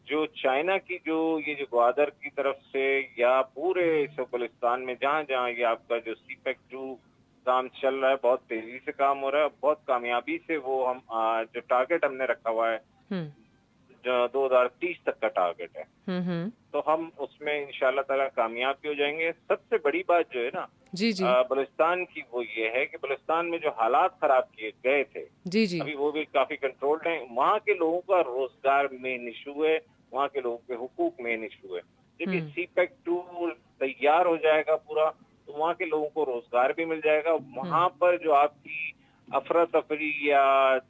جو چائنا کی جو یہ جو گوادر کی طرف سے یا پورے بلوچستان میں جہاں جہاں یہ آپ کا جو سی پیک 2 کام چل رہا ہے, بہت تیزی سے کام ہو رہا ہے, بہت کامیابی سے وہ ہم جو ٹارگیٹ ہم نے رکھا ہوا ہے 2030 تک کا ٹارگیٹ ہے, تو ہم اس میں انشاءاللہ تعالیٰ کامیاب بھی ہو جائیں گے. سب سے بڑی بات جو ہے نا بلوچستان کی وہ یہ ہے کہ بلوچستان میں جو حالات خراب کیے گئے تھے ابھی وہ بھی کافی کنٹرولڈ ہیں. وہاں کے لوگوں کا روزگار مین ایشو ہے, وہاں کے لوگوں کے حقوق مین ایشو ہے. جب یہ سی پیک 2 تیار ہو جائے گا پورا تو وہاں کے لوگوں کو روزگار بھی مل جائے گا. وہاں پر جو آپ کی افراتفری یا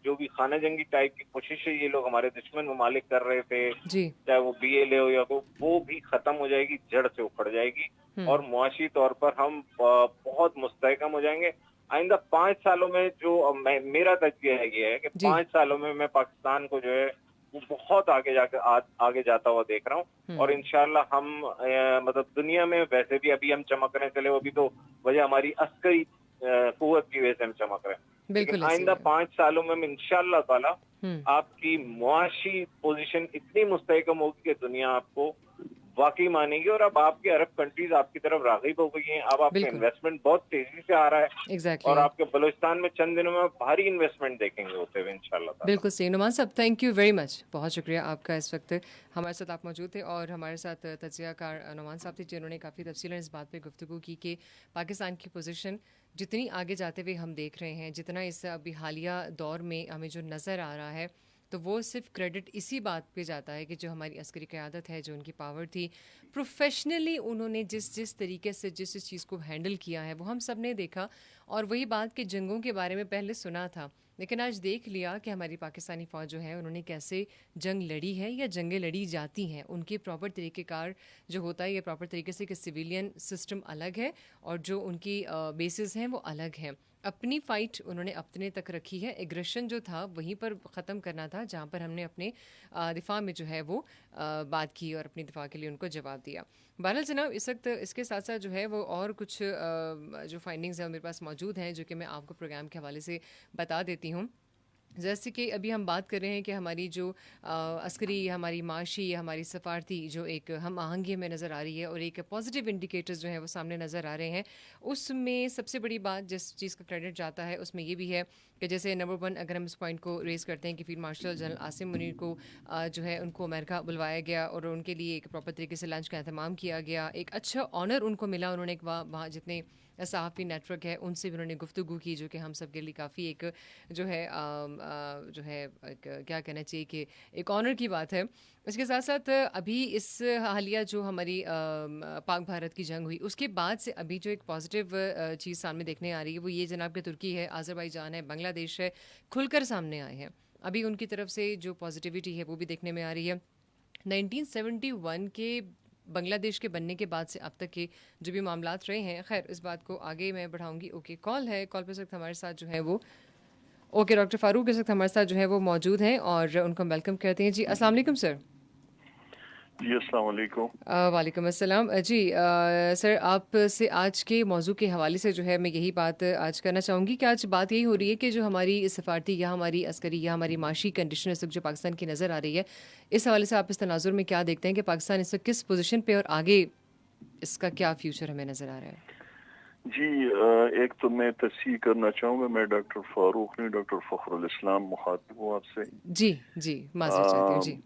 جو بھی خانہ جنگی ٹائپ کی کوششیں یہ لوگ ہمارے دشمن ممالک کر رہے تھے, چاہے وہ بی ایل اے ہو یا وہ بھی ختم ہو جائے گی, جڑ سے اکھڑ جائے گی, اور معاشی طور پر ہم بہت مستحکم ہو جائیں گے. آئندہ 5 سالوں میں جو میرا تجزیہ یہ ہے کہ 5 سالوں میں میں پاکستان کو جو ہے وہ بہت آگے جاتا ہوا دیکھ رہا ہوں. اور انشاءاللہ ہم مطلب دنیا میں ویسے بھی ابھی ہم چمک رہے چلے, وہ بھی تو وجہ ہماری عسکری قوت کی وجہ سے ہم چمک رہے ہیں. لیکن آئندہ 5 سالوں میں انشاءاللہ تعالی آپ کی معاشی پوزیشن اتنی مستحکم ہوگی کہ دنیا آپ کو واقعی مانے گی, اور اب آپ کے عرب کنٹریز آپ کی طرف راغب ہو گئی ہیں. اب آپ کا انویسٹمنٹ بہت تیزی سے آ رہا ہے, اور آپ کے بلوچستان میں چند دنوں میں بھاری انویسٹمنٹ دیکھیں گے ہوتے ہوئے انشاءاللہ تعالی. بالکل صحیح نعمان صاحب, تھینک یو ویری مچ, بہت شکریہ آپ کا. اس وقت ہمارے ساتھ آپ موجود تھے, اور ہمارے ساتھ تجزیہ کار نعمان صاحب تھے جنہوں نے کافی تفصیلاً اس بات پہ گفتگو کی کہ پاکستان کی پوزیشن جتنی آگے جاتے ہوئے ہم دیکھ رہے ہیں, جتنا اس ابھی حالیہ دور میں ہمیں جو نظر آ رہا ہے, تو وہ صرف کریڈٹ اسی بات پہ جاتا ہے کہ جو ہماری عسکری قیادت ہے, جو ان کی پاور تھی, پروفیشنلی انہوں نے جس طریقے سے جس چیز کو ہینڈل کیا ہے وہ ہم سب نے دیکھا. اور وہی بات کہ جنگوں کے بارے میں پہلے سنا تھا, لیکن آج دیکھ لیا کہ ہماری پاکستانی فوج جو ہے انہوں نے کیسے جنگ لڑی ہے یا جنگیں لڑی جاتی ہیں. ان کے پراپر طریقہ کار جو ہوتا ہے, یہ پراپر طریقے سے کہ سویلین سسٹم الگ ہے اور جو ان کی بیسز ہیں وہ الگ ہیں. اپنی فائٹ انہوں نے اپنے تک رکھی ہے, ایگریشن جو تھا وہیں پر ختم کرنا تھا جہاں پر ہم نے اپنے دفاع میں جو ہے وہ بات کی اور اپنی دفاع کے لیے ان کو جواب دیا. بہرحال جناب, اس وقت اس کے ساتھ ساتھ جو ہے وہ اور کچھ جو فائنڈنگز ہیں میرے پاس موجود ہیں جو کہ میں آپ کو پروگرام کے حوالے سے بتا دیتی ہوں. جیسے کہ ابھی ہم بات کر رہے ہیں کہ ہماری جو عسکری, ہماری معاشی, ہماری سفارتی جو ایک ہم آہنگی ہمیں نظر آ رہی ہے اور ایک پازیٹیو انڈیکیٹرز جو ہیں وہ سامنے نظر آ رہے ہیں, اس میں سب سے بڑی بات جس چیز کا کریڈٹ جاتا ہے اس میں یہ بھی ہے کہ جیسے نمبر 1 اگر ہم اس پوائنٹ کو ریز کرتے ہیں کہ field marshal general Asim Munir کو جو ہے ان کو امریکہ بلوایا گیا اور ان کے لیے ایک پراپر طریقے سے لنچ کا اہتمام کیا گیا, ایک اچھا آنر ان کو ملا. انہوں نے وہاں جتنے صحافی نیٹ ورک ہے ان سے بھی انہوں نے گفتگو کی, جو کہ ہم سب کے لیے کافی ایک جو ہے کیا کہنا چاہیے کہ ایک آنر کی بات ہے. اس کے ساتھ ساتھ ابھی اس حالیہ جو ہماری پاک بھارت کی جنگ ہوئی اس کے بعد سے ابھی جو ایک پازیٹیو چیز سامنے دیکھنے آ رہی ہے وہ یہ جناب کہ ترکی ہے, آذربائیجان ہے, بنگلہ دیش ہے, کھل کر سامنے آئے ہیں. ابھی ان کی طرف سے جو پازیٹیوٹی ہے وہ بھی دیکھنے میں آ رہی ہے. 1971 کے بنگلہ دیش کے بننے کے بعد سے اب تک کے جو بھی معاملات رہے ہیں, خیر اس بات کو آگے میں بڑھاؤں گی. اوکے, کال ہے, کال پہ وقت ہمارے ساتھ جو ہے وہ ڈاکٹر فاروق اس وقت ہمارے ساتھ جو ہے وہ موجود ہیں اور ان کو ہم ویلکم کرتے ہیں. جی السلام علیکم سر. جی السلام علیکم. وعلیکم السلام. جی سر, آپ سے آج کے موضوع کے حوالے سے جو ہے میں یہی بات آج کرنا چاہوں گی کہ آج بات یہی ہو رہی ہے کہ جو ہماری سفارتی یا ہماری عسکری یا ہماری معاشی کنڈیشن اس وقت جو پاکستان کی نظر آ رہی ہے, اس حوالے سے آپ اس تناظر میں کیا دیکھتے ہیں کہ پاکستان اس وقت کس پوزیشن پہ اور آگے اس کا کیا فیوچر ہمیں نظر آ رہا ہے؟ جی ایک تو میں تصحیح کرنا چاہوں گا, میں ڈاکٹر فاروق نہیں ڈاکٹر فخر الاسلام مخاطب ہوں آپ سے. جی معذرت چاہتی ہوں. جی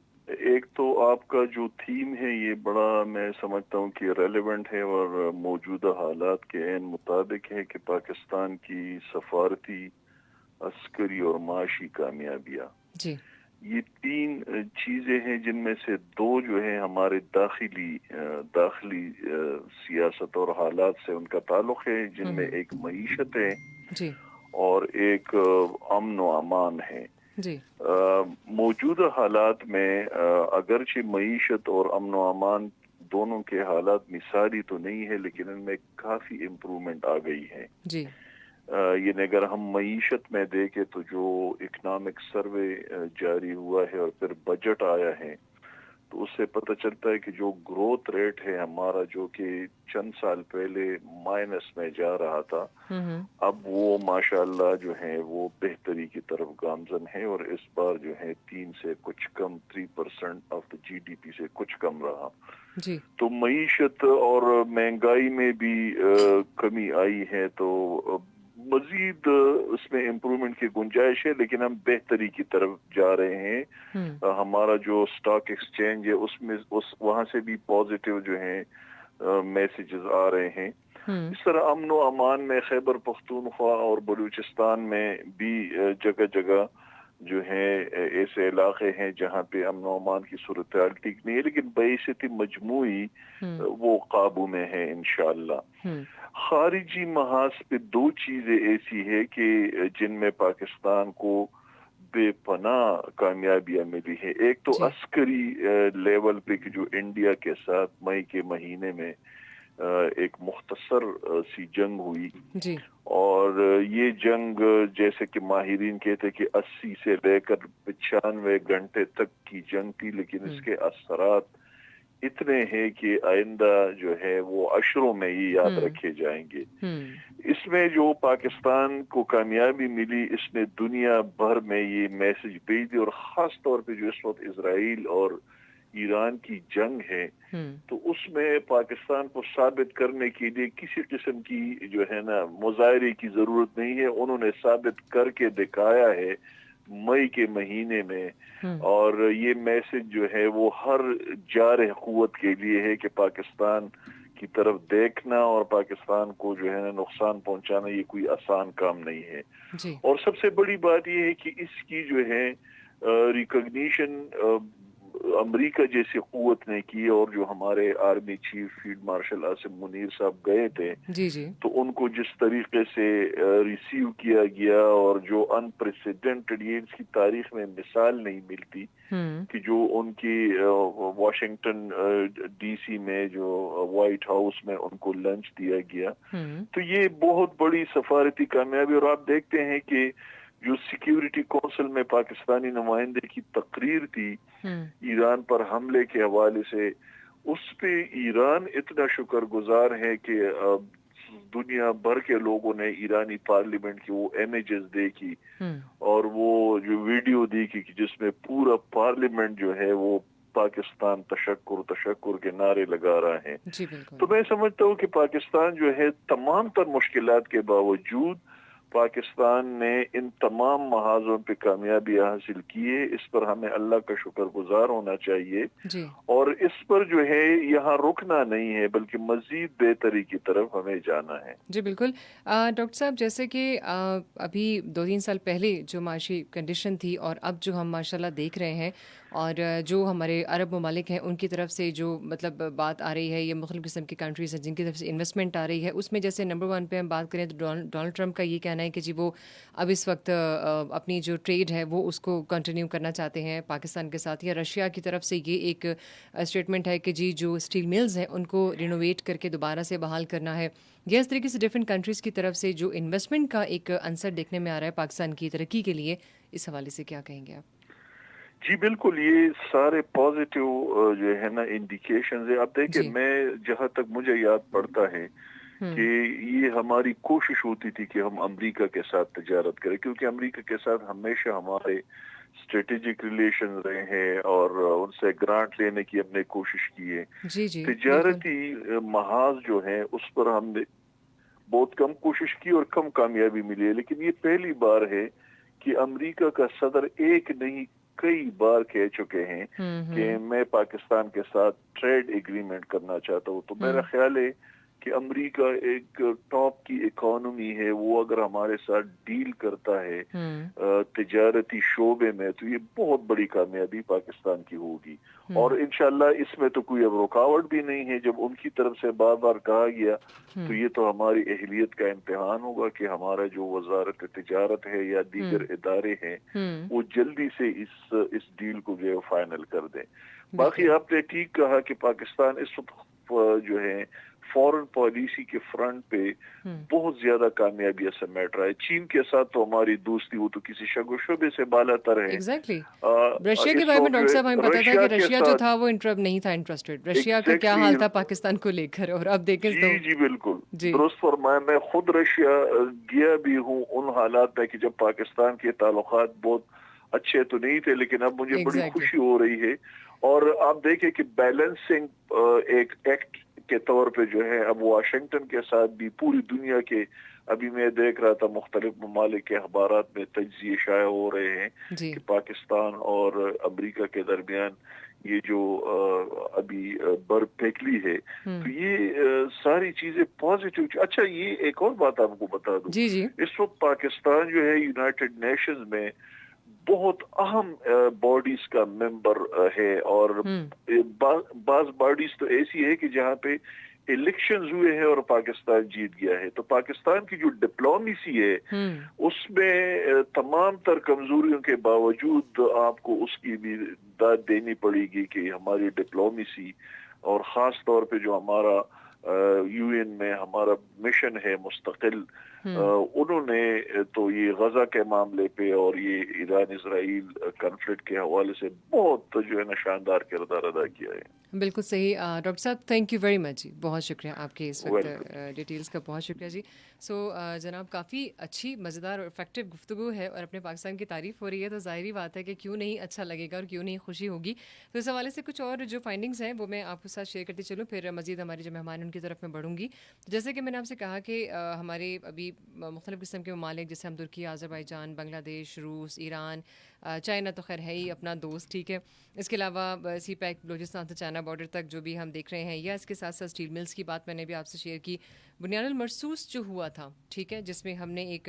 ایک تو آپ کا جو تھیم ہے یہ بڑا میں سمجھتا ہوں کہ ریلیونٹ ہے اور موجودہ حالات کے عین مطابق ہے کہ پاکستان کی سفارتی، عسکری اور معاشی کامیابیاں، جی یہ تین چیزیں ہیں جن میں سے دو جو ہے ہمارے داخلی سیاست اور حالات سے ان کا تعلق ہے، جن میں ایک معیشت ہے جی اور ایک امن و امان ہے۔ جی موجودہ حالات میں اگرچہ معیشت اور امن و امان دونوں کے حالات مثالی تو نہیں ہے، لیکن ان میں کافی امپرومنٹ آ گئی ہے۔ جی یعنی اگر ہم معیشت میں دیکھیں تو جو اکنامک سروے جاری ہوا ہے اور پھر بجٹ آیا ہے تو اس سے پتہ چلتا ہے کہ جو گروتھ ریٹ ہے ہمارا، جو کہ چند سال پہلے مائنس میں جا رہا تھا، اب وہ ماشاءاللہ جو ہے وہ بہتری کی طرف گامزن ہے، اور اس بار جو ہے 3 سے کچھ کم 3% of the G D P سے کچھ کم رہا۔ جی تو معیشت اور مہنگائی میں بھی کمی آئی ہے، تو مزید اس میں امپرومنٹ کی گنجائش ہے، لیکن ہم بہتری کی طرف جا رہے ہیں۔ ہمارا جو سٹاک ایکسچینج ہے وہاں سے بھی پازیٹیو جو ہیں میسیجز آ رہے ہیں۔ اس طرح امن و امان میں خیبر پختونخوا اور بلوچستان میں بھی جگہ جگہ جو ہیں ایسے علاقے ہیں جہاں پہ امن و امان کی صورتحال ٹھیک نہیں ہے، لیکن بحیثیت مجموعی وہ قابو میں ہے انشاءاللہ۔ خارجی محاذ پہ دو چیزیں ایسی ہے کہ جن میں پاکستان کو بے پناہ کامیابیاں ملی ہے۔ ایک تو عسکری لیول پہ کہ جو انڈیا کے ساتھ مئی کے مہینے میں ایک مختصر سی جنگ ہوئی، جی اور یہ جنگ جیسے کہ ماہرین کہتے کہ 80 سے لے کر 95 گھنٹے تک کی جنگ تھی، لیکن اس کے اثرات اتنے ہیں کہ آئندہ جو ہے وہ عشروں میں ہی یاد رکھے جائیں گے۔ اس میں جو پاکستان کو کامیابی ملی، اس نے دنیا بھر میں یہ میسج بھیج دی، اور خاص طور پہ جو اس وقت اسرائیل اور ایران کی جنگ ہے تو اس میں پاکستان کو ثابت کرنے کے لیے کسی قسم کی جو ہے نا مظاہرے کی ضرورت نہیں ہے۔ انہوں نے ثابت کر کے دکھایا ہے مئی کے مہینے میں، اور یہ میسج جو ہے وہ ہر جارح قوت کے لیے ہے کہ پاکستان کی طرف دیکھنا اور پاکستان کو جو ہے نا نقصان پہنچانا یہ کوئی آسان کام نہیں ہے۔ جی اور سب سے بڑی بات یہ ہے کہ اس کی جو ہے ریکگنیشن امریکہ جیسی قوت نے کی، اور جو ہمارے army chief field marshal Asim Munir صاحب گئے تھے جی جی تو ان کو جس طریقے سے ریسیو کیا گیا، اور جو انپریسیڈنٹڈ، یہ اس کی تاریخ میں مثال نہیں ملتی کہ جو ان کی واشنگٹن ڈی سی میں جو وائٹ ہاؤس میں ان کو لنچ دیا گیا، تو یہ بہت بڑی سفارتی کامیابی۔ اور آپ دیکھتے ہیں کہ جو سیکیورٹی کونسل میں پاکستانی نمائندے کی تقریر تھی ایران پر حملے کے حوالے سے، اس پہ ایران اتنا شکر گزار ہے کہ دنیا بھر کے لوگوں نے ایرانی پارلیمنٹ کی وہ امیجز دیکھی اور وہ جو ویڈیو دیکھی کہ جس میں پورا پارلیمنٹ جو ہے وہ پاکستان تشکر کے نعرے لگا رہا ہے۔ جی بالکل۔ تو میں سمجھتا ہوں کہ پاکستان جو ہے تمام تر مشکلات کے باوجود پاکستان نے ان تمام محاذوں پہ کامیابی حاصل کی ہے۔ اس پر ہمیں اللہ کا شکر گزار ہونا چاہیے، جی اور اس پر جو ہے یہاں رکنا نہیں ہے بلکہ مزید بہتری کی طرف ہمیں جانا ہے۔ جی بالکل۔ ڈاکٹر صاحب، جیسے کہ ابھی 2-3 سال پہلے جو معاشی کنڈیشن تھی اور اب جو ہم ماشاءاللہ دیکھ رہے ہیں، اور جو ہمارے عرب ممالک ہیں ان کی طرف سے جو مطلب بات آ رہی ہے، یہ مختلف قسم کی کنٹریز ہیں جن کی طرف سے انویسٹمنٹ آ رہی ہے، اس میں جیسے نمبر 1 پہ ہم بات کریں تو ڈونلڈ ٹرمپ کا یہ کہنا ہے کہ جی وہ اب اس وقت اپنی جو ٹریڈ ہے وہ اس کو کنٹینیو کرنا چاہتے ہیں پاکستان کے ساتھ، یا رشیا کی طرف سے یہ ایک اسٹیٹمنٹ ہے کہ جی جو اسٹیل ملز ہیں ان کو رینوویٹ کر کے دوبارہ سے بحال کرنا ہے۔ یہ اس طریقے سے ڈفرینٹ کنٹریز کی طرف سے جو انویسٹمنٹ کا ایک عنصر دیکھنے میں آ رہا ہے پاکستان کی ترقی کے لیے، اس حوالے سے کیا کہیں گے آپ؟ جی بالکل، یہ سارے پازیٹیو جو ہے نا انڈیکیشنز ہے۔ اب دیکھیں، میں جہاں تک مجھے یاد پڑتا ہے کہ یہ ہماری کوشش ہوتی تھی کہ ہم امریکہ کے ساتھ تجارت کریں، کیونکہ امریکہ کے ساتھ ہمیشہ ہمارے اسٹریٹجک ریلیشن رہے ہیں اور ان سے گرانٹ لینے کی ہم نے کوشش کی ہے۔ جی جی تجارتی محاذ جو ہے اس پر ہم نے بہت کم کوشش کی اور کم کامیابی ملی ہے، لیکن یہ پہلی بار ہے کہ امریکہ کا صدر ایک نہیں کئی بار کہہ چکے ہیں کہ میں پاکستان کے ساتھ ٹریڈ ایگریمنٹ کرنا چاہتا ہوں. تو میرا خیال ہے کہ امریکہ ایک ٹاپ کی اکانومی ہے, وہ اگر ہمارے ساتھ ڈیل کرتا ہے تجارتی شعبے میں تو یہ بہت بڑی کامیابی پاکستان کی ہوگی. اور انشاءاللہ اس میں تو کوئی اب رکاوٹ بھی نہیں ہے. جب ان کی طرف سے بار بار کہا گیا تو یہ تو ہماری اہلیت کا امتحان ہوگا کہ ہمارا جو وزارت تجارت ہے یا دیگر ادارے ہیں وہ جلدی سے اس ڈیل کو جو ہے فائنل کر دیں. باقی آپ نے ٹھیک کہا کہ پاکستان اس وقت جو ہے فورن پالیسی کے فرنٹ پہ بہت زیادہ کامیابیاں سمیٹ رہا ہے. چین کے ساتھ تو ہماری دوستی وہ تو کسی شک و شبے سے بالا تر ہے. ایگزیکٹلی رشیا کے بارے میں ڈاکٹر صاحب ہمیں پتا تھا کہ رشیا جو تھا وہ نہیں تھا انٹرسٹڈ. رشیا کا کیا حال تھا پاکستان کو لے کر, اور اب دیکھیں تو جی بالکل درست فرمایا. میں خود رشیا گیا بھی ہوں ان حالات میں کہ جب پاکستان کے تعلقات بہت اچھے تو نہیں تھے, لیکن اب مجھے بڑی خوشی ہو رہی ہے. اور آپ دیکھیں کہ بیلنسنگ ایک ایکٹ کے طور پہ جو ہے اب واشنگٹن کے ساتھ بھی پوری دنیا کے, ابھی میں دیکھ رہا تھا مختلف ممالک کے اخبارات میں تجزیے شائع ہو رہے ہیں کہ پاکستان اور امریکہ کے درمیان یہ جو ابھی برف پیکلی ہے تو یہ ساری چیزیں پازیٹیو. اچھا یہ ایک اور بات آپ کو بتا دوں, اس وقت پاکستان جو ہے یونائٹڈ نیشنز میں بہت اہم باڈیز کا ممبر ہے, اور بعض باڈیز تو ایسی ہے کہ جہاں پہ الیکشنز ہوئے ہیں اور پاکستان جیت گیا ہے. تو پاکستان کی جو ڈپلومیسی ہے اس میں تمام تر کمزوریوں کے باوجود آپ کو اس کی بھی داد دینی پڑے گی کہ ہماری ڈپلومیسی, اور خاص طور پہ جو ہمارا یو این میں ہمارا مشن ہے مستقل, انہوں نے تو یہ غزہ کے معاملے پہ اور یہ ایران اسرائیل کنفلکٹ کے حوالے سے بہت جو ہے نا شاندار کردار ادا کیا ہے. بالکل صحیح ڈاکٹر صاحب, تھینک یو ویری مچ جی, بہت شکریہ آپ کے اس وقت ڈیٹیلز کا, بہت شکریہ جی. سو جناب کافی اچھی مزیدار اور افیکٹو گفتگو ہے اور اپنے پاکستان کی تعریف ہو رہی ہے, تو ظاہری بات ہے کہ کیوں نہیں اچھا لگے گا اور کیوں نہیں خوشی ہوگی. تو اس حوالے سے کچھ اور جو فائنڈنگز ہیں وہ میں آپ کے ساتھ شیئر کرتی چلوں, پھر مزید ہمارے جو مہمان ہیں ان کی طرف میں بڑھوں گی. جیسے کہ میں نے آپ سے کہا کہ ہمارے ابھی مختلف قسم کے ممالک جیسے ہم ترکی, آذربائیجان, بنگلہ دیش, روس, ایران, چائنا تو خیر ہے ہی اپنا دوست, ٹھیک ہے. اس کے علاوہ سی پیک بلوچستان سے چائنا بارڈر تک جو بھی ہم دیکھ رہے ہیں, یا اس کے ساتھ ساتھ اسٹیل ملز کی بات میں نے بھی آپ سے شیئر کی. بنیاد المرصوص جو ہوا تھا, ٹھیک ہے, جس میں ہم نے ایک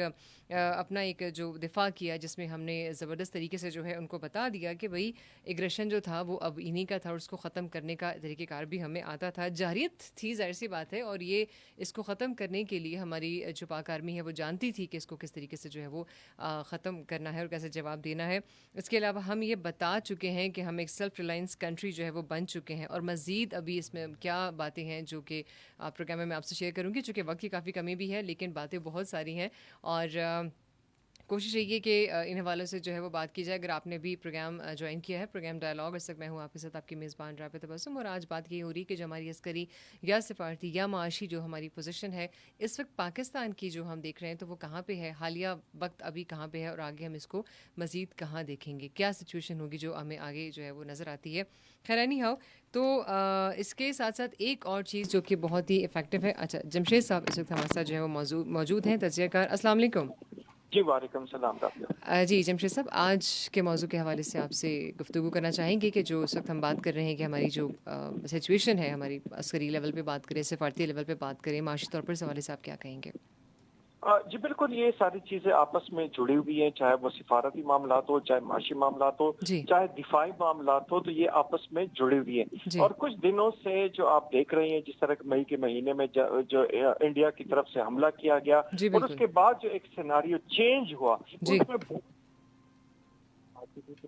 اپنا ایک جو دفاع کیا, جس میں ہم نے زبردست طریقے سے جو ہے ان کو بتا دیا کہ بھائی ایگریشن جو تھا وہ اب انہی کا تھا, اور اس کو ختم کرنے کا طریقہ کار بھی ہمیں آتا تھا. جارحیت تھی ظاہر سی بات ہے, اور یہ اس کو ختم کرنے کے لیے ہماری جو پاک آرمی ہے وہ جانتی تھی کہ اس کو کس طریقے سے جو ہے وہ ختم کرنا ہے اور کیسے جواب دینا ہے. اس کے علاوہ ہم یہ بتا چکے ہیں کہ ہم ایک سیلف ریلائنس کنٹری جو ہے وہ بن چکے ہیں, اور مزید ابھی اس میں کیا باتیں ہیں جو کہ پروگرام میں آپ سے شیئر کروں گی, چونکہ وقت کی کافی کمی بھی ہے, لیکن باتیں بہت ساری ہیں, اور کوشش رہی ہے کہ ان حوالوں سے جو ہے وہ بات کی جائے. اگر آپ نے بھی پروگرام جوائن کیا ہے, پروگرام ڈائلاگ, اس وقت میں ہوں آپ کے ساتھ آپ کی میزبان رابع تبسم, اور آج بات یہ ہو رہی کہ جو ہماری عسکری یا سفارتی یا معاشی جو ہماری پوزیشن ہے اس وقت پاکستان کی جو ہم دیکھ رہے ہیں تو وہ کہاں پہ ہے, حالیہ وقت ابھی کہاں پہ ہے, اور آگے ہم اس کو مزید کہاں دیکھیں گے, کیا سچویشن ہوگی جو ہمیں آگے جو ہے وہ نظر آتی ہے. خیر اینی ہاؤ, تو اس کے ساتھ ساتھ ایک اور چیز جو کہ بہت ہی افیکٹو ہے. اچھا جمشید صاحب اس وقت ہمارے ساتھ جو ہے وہ موجود ہیں, تجزیہ کار. السلام علیکم. جی وعلیکم السلام. جی جمشید صاحب, آج کے موضوع کے حوالے سے آپ سے گفتگو کرنا چاہیں گے کہ جو اس وقت ہم بات کر رہے ہیں کہ ہماری جو سچویشن ہے, ہماری عسکری لیول پہ بات کریں, سفارتی لیول پہ بات کریں, معاشی طور پر اس حوالے سے آپ کیا کہیں گے؟ جی بالکل, یہ ساری چیزیں آپس میں جڑی ہوئی ہیں, چاہے وہ سفارتی معاملات ہو, چاہے معاشی معاملات ہو, چاہے دفاعی معاملات ہو, تو یہ آپس میں جڑی ہوئی ہیں. اور کچھ دنوں سے جو آپ دیکھ رہے ہیں, جس طرح مئی کے مہینے میں جو انڈیا کی طرف سے حملہ کیا گیا, اور اس کے بعد جو ایک سیناریو چینج ہوا, اس میں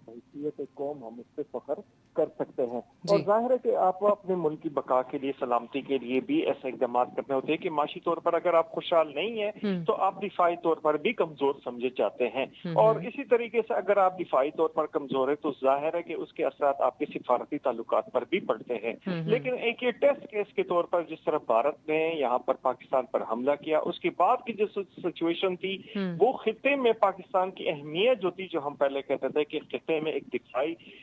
حیثیت قوم ہم اس پہ فخر کر سکتے ہیں. اور ظاہر ہے کہ آپ اپنے ملک کی بقا کے لیے, سلامتی کے لیے بھی ایسے اقدامات کرنے ہوتے ہیں کہ معاشی طور پر اگر آپ خوشحال نہیں ہیں تو آپ دفاعی طور پر بھی کمزور سمجھے جاتے ہیں, اور اسی طریقے سے اگر آپ دفاعی طور پر کمزور ہیں تو ظاہر ہے کہ اس کے اثرات آپ کے سفارتی تعلقات پر بھی پڑتے ہیں. لیکن ایک یہ ٹیسٹ کیس کے طور پر جس طرح بھارت نے یہاں پر پاکستان پر حملہ کیا, اس کے بعد کی جو سچویشن تھی وہ خطے میں پاکستان کی اہمیت جو تھی, جو ہم پہلے کہتے تھے کہ خطے میں ایک دفاعی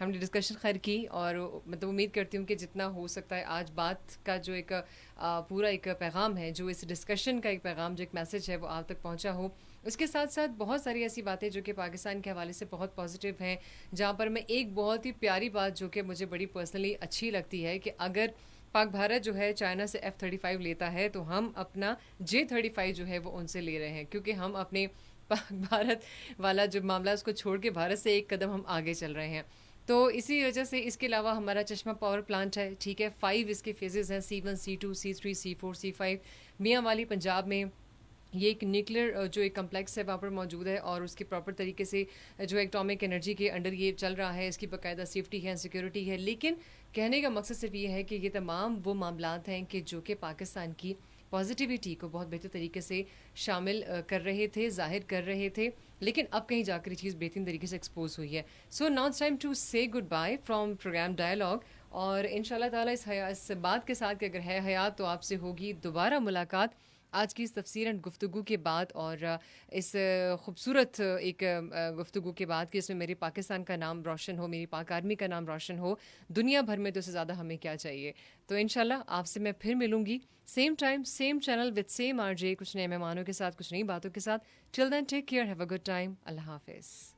ہم نے ڈسکشن خیر کی اور مطلب امید کرتی ہوں کہ جتنا ہو سکتا ہے آج بات کا جو ایک پورا ایک پیغام ہے، جو اس ڈسکشن کا ایک پیغام، جو ایک میسج ہے وہ آپ تک پہنچا ہو. اس کے ساتھ ساتھ بہت ساری ایسی باتیں جو کہ پاکستان کے حوالے سے بہت پازیٹیو ہیں، جہاں پر میں ایک بہت ہی پیاری بات جو کہ مجھے بڑی پرسنلی اچھی لگتی ہے کہ اگر پاک بھارت جو ہے چائنا سے F-35 لیتا ہے تو ہم اپنا J-35 جو ہے وہ ان سے لے رہے ہیں، کیونکہ ہم اپنے پاک بھارت والا جو معاملہ اس کو چھوڑ کے بھارت سے ایک قدم ہم آگے چل رہے ہیں. تو اسی وجہ سے اس کے علاوہ ہمارا چشمہ پاور پلانٹ ہے، ٹھیک ہے، 5 اس کے فیزز ہیں، C1 C2 C3 C4 C5. میاں والی پنجاب میں یہ ایک نیوکلیر جو ایک کمپلیکس ہے وہاں پر موجود ہے، اور اس کے پراپر طریقے سے جو ایٹامک انرجی کے انڈر یہ چل رہا ہے، اس کی باقاعدہ سیفٹی ہے، سیکیورٹی ہے. لیکن کہنے کا مقصد صرف یہ ہے کہ یہ تمام وہ معاملات ہیں کہ جو کہ پاکستان کی پازیٹیوٹی کو بہت بہتر طریقے سے شامل کر رہے تھے، ظاہر کر رہے تھے، لیکن اب کہیں جا کر یہ چیز بہترین طریقے سے ایکسپوز ہوئی ہے. So now it's time to say good bye from programme dialogue, اور ان شاء اللہ تعالیٰ اس بات کے ساتھ کہ اگر ہے حیات تو آپ سے ہوگی دوبارہ ملاقات آج کی اس تفصیل گفتگو کے بعد، اور اس خوبصورت ایک گفتگو کے بعد کہ اس میں میرے پاکستان کا نام روشن ہو، میری پاک آرمی کا نام روشن ہو دنیا بھر میں، تو اس سے زیادہ ہمیں کیا چاہیے. تو انشاءاللہ آپ سے میں پھر ملوں گی، same time same channel with same RJ، کچھ نئے مہمانوں کے ساتھ، کچھ نئی باتوں کے ساتھ. Till then take care, have a good time, اللہ حافظ.